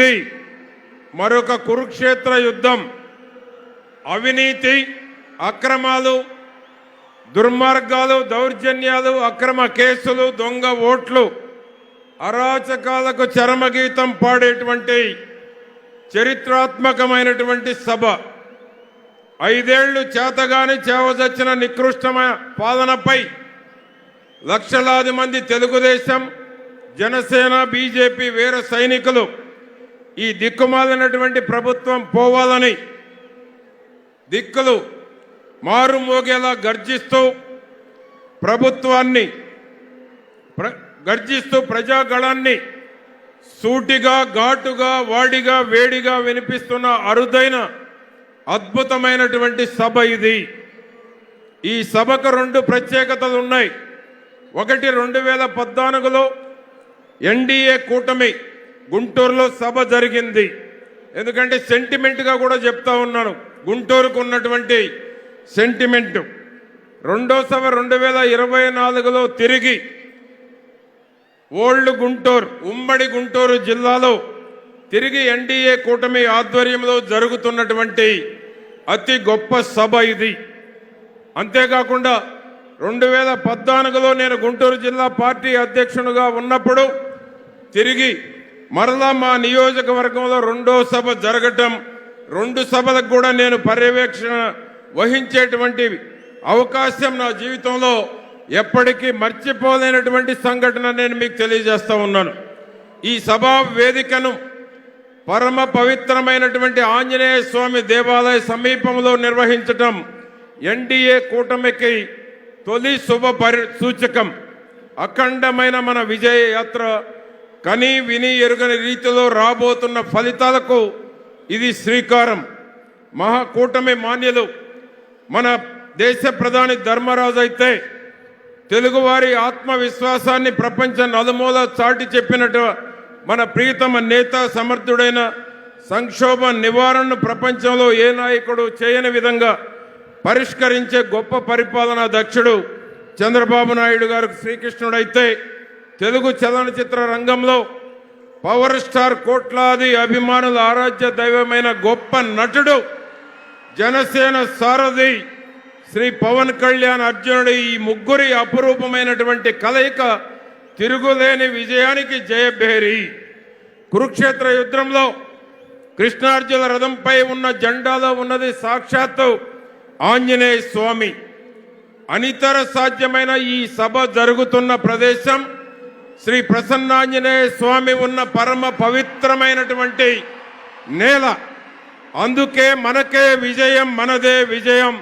ఇది మరొక కురుక్షేత్ర యుద్ధం. అవినీతి, అక్రమాలు, దుర్మార్గాలు, దౌర్జన్యాలు, అక్రమ కేసులు, దొంగ ఓట్లు, అరాచకాలకు చరమగీతం పాడేటువంటి చరిత్రాత్మకమైనటువంటి సభ. 5 ఏళ్లు చేతగాని చేవదచ్చిన నికృష్టమైన పాలనపై లక్షలాది మంది తెలుగుదేశం, జనసేన, బీజేపీ వీర సైనికులు ఈ దిక్కుమాలినటువంటి ప్రభుత్వం పోవాలని దిక్కులు మారుమోగేలా గర్జిస్తూ ప్రభుత్వాన్ని గర్జిస్తూ ప్రజాగళాన్ని సూటిగా, ఘాటుగా, వాడిగా, వేడిగా వినిపిస్తున్న అరుదైన అద్భుతమైనటువంటి సభ ఇది. ఈ సభకు 2 ప్రత్యేకతలు ఉన్నాయి. ఒకటి, 2014లో ఎన్డీఏ కూటమి గుంటూరులో సభ జరిగింది. ఎందుకంటే సెంటిమెంట్గా కూడా చెప్తా ఉన్నాను, గుంటూరుకు ఉన్నటువంటి సెంటిమెంట్. రెండో సభ 2024లో తిరిగి ఓల్డ్ గుంటూరు, ఉమ్మడి గుంటూరు జిల్లాలో తిరిగి ఎన్డీఏ కూటమి ఆధ్వర్యంలో జరుగుతున్నటువంటి అతి గొప్ప సభ ఇది. అంతేకాకుండా 2014లో నేను గుంటూరు జిల్లా పార్టీ అధ్యక్షునిగా ఉన్నప్పుడు తిరిగి మరలా మా నియోజకవర్గంలో 2వ సభ జరగటం, 2 సభలకు కూడా నేను పర్యవేక్షణ వహించేటువంటి అవకాశం నా జీవితంలో ఎప్పటికీ మర్చిపోలేనటువంటి సంఘటన నేను మీకు తెలియజేస్తా ఉన్నాను. ఈ సభా వేదికను పరమ పవిత్రమైనటువంటి ఆంజనేయ స్వామి దేవాలయ సమీపంలో నిర్వహించటం ఎన్డీఏ కూటమికి తొలి శుభ సూచకం. అఖండమైన మన విజయ యాత్ర కని విని ఎరుగని రీతిలో రాబోతున్న ఫలితాలకు ఇది శ్రీకారం. మహాకూటమి మాన్యులు మన దేశ ప్రధాని ధర్మరాజు అయితే తెలుగువారి ఆత్మవిశ్వాసాన్ని ప్రపంచ నలుమూల చాటి చెప్పినట్టు మన ప్రియతమ నేత, సమర్థుడైన సంక్షోభ నివారణను ప్రపంచంలో ఏ నాయకుడు చేయని విధంగా పరిష్కరించే గొప్ప పరిపాలనా దక్షుడు చంద్రబాబు నాయుడు గారికి శ్రీకృష్ణుడైతే, తెలుగు చలనచిత్ర రంగంలో పవర్ స్టార్ కోట్లాది అభిమానుల ఆరాధ్య దైవమైన గొప్ప నటుడు జనసేన సారథి శ్రీ పవన్ కళ్యాణ్ అర్జునుడు. ఈ ముగ్గురి అపురూపమైనటువంటి కలయిక తిరుగులేని విజయానికి జయభేరి. కురుక్షేత్ర యుద్ధంలో కృష్ణార్జున రథంపై ఉన్న జెండాలో ఉన్నది సాక్షాత్తు ఆంజనేయ స్వామి. అనితర సాధ్యమైన ఈ సభ జరుగుతున్న ప్రదేశం శ్రీ ప్రసన్నాంజనేయ స్వామి ఉన్న పరమ పవిత్రమైనటువంటి నేల. అందుకే మనకే విజయం, మనదే విజయం.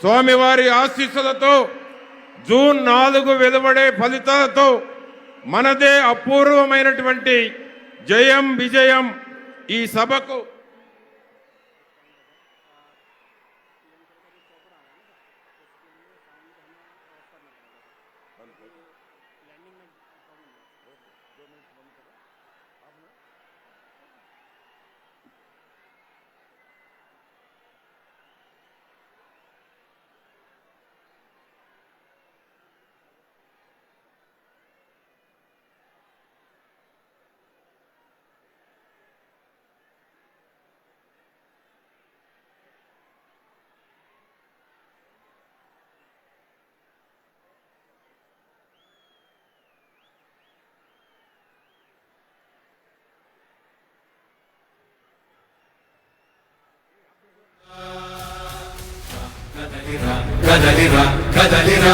స్వామివారి ఆశీస్సులతో జూన్ 4 వెలువడే ఫలితాలతో మనదే అపూర్వమైనటువంటి జయం, విజయం. ఈ సభకు కదలిరా కదలిరా